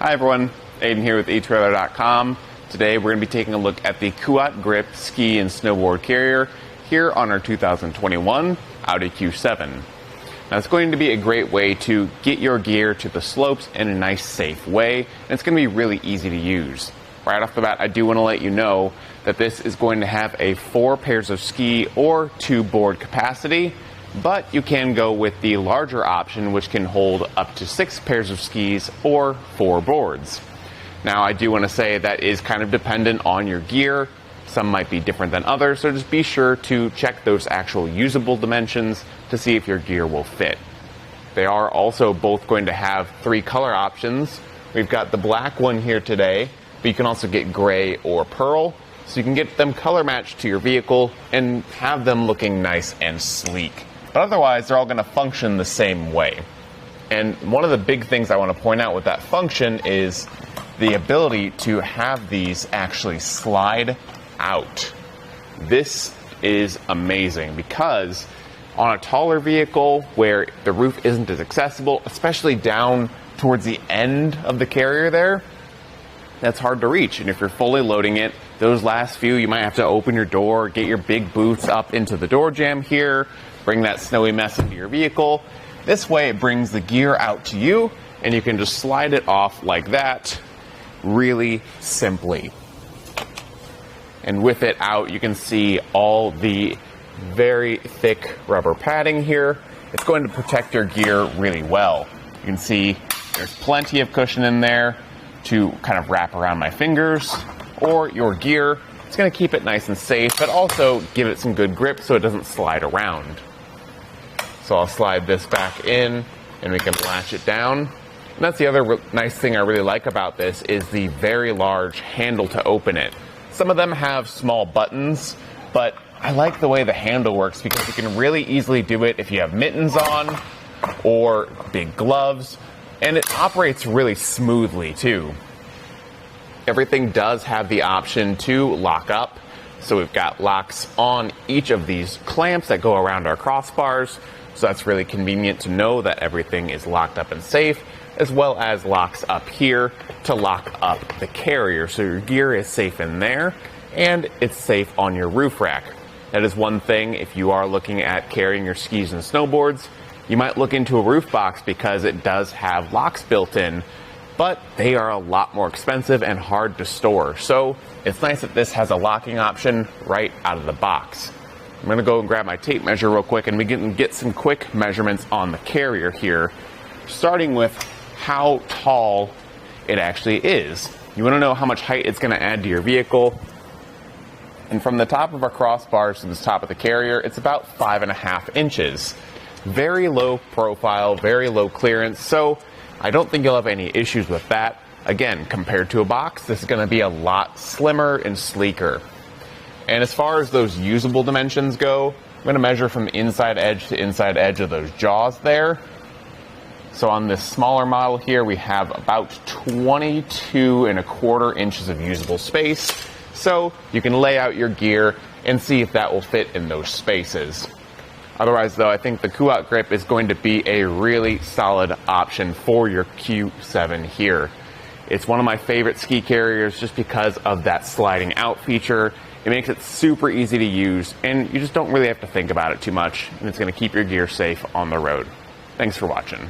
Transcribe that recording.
Hi everyone, Aiden here with Etrailer.com. Today we're going to be taking a look at the Kuat Grip Ski and Snowboard Carrier here on our 2021 Audi Q7. Now it's going to be a great way to get your gear to the slopes in a nice safe way, and it's going to be really easy to use. Right off the bat, I do want to let you know that this is going to have a 4 pairs of ski or 2 board capacity, but you can go with the larger option, which can hold up to 6 pairs of skis or 4 boards. Now, I do want to say that is kind of dependent on your gear. Some might be different than others, so just be sure to check those actual usable dimensions to see if your gear will fit. They are also both going to have 3 color options. We've got the black one here today, but you can also get gray or pearl, so you can get them color matched to your vehicle and have them looking nice and sleek. But otherwise, they're all going to function the same way. And one of the big things I want to point out with that function is the ability to have these actually slide out. This is amazing because on a taller vehicle where the roof isn't as accessible, especially down towards the end of the carrier there, that's hard to reach. And if you're fully loading it, those last few, you might have to open your door, get your big boots up into the door jamb here, bring that snowy mess into your vehicle. This way it brings the gear out to you and you can just slide it off like that really simply. And with it out, you can see all the very thick rubber padding here. It's going to protect your gear really well. You can see there's plenty of cushion in there to kind of wrap around my fingers or your gear. It's going to keep it nice and safe, but also give it some good grip so it doesn't slide around. So I'll slide this back in and we can latch it down. And that's the other nice thing I really like about this is the very large handle to open it. Some of them have small buttons, but I like the way the handle works because you can really easily do it if you have mittens on or big gloves, and it operates really smoothly too. Everything does have the option to lock up. So we've got locks on each of these clamps that go around our crossbars. So that's really convenient to know that everything is locked up and safe, as well as locks up here to lock up the carrier. So your gear is safe in there and it's safe on your roof rack. That is one thing if you are looking at carrying your skis and snowboards, you might look into a roof box because it does have locks built in, but they are a lot more expensive and hard to store. So it's nice that this has a locking option right out of the box. I'm going to go and grab my tape measure real quick and we can get some quick measurements on the carrier here, starting with how tall it actually is. You want to know how much height it's going to add to your vehicle. And from the top of our crossbars to the top of the carrier, it's about 5.5 inches. Very low profile, very low clearance, so I don't think you'll have any issues with that. Again, compared to a box, this is going to be a lot slimmer and sleeker. And as far as those usable dimensions go, I'm going to measure from inside edge to inside edge of those jaws there. So on this smaller model here, we have about 22.25 inches of usable space. So you can lay out your gear and see if that will fit in those spaces. Otherwise, though, I think the Kuat Grip is going to be a really solid option for your Q7 here. It's one of my favorite ski carriers just because of that sliding out feature. It makes it super easy to use, and you just don't really have to think about it too much, and it's going to keep your gear safe on the road. Thanks for watching.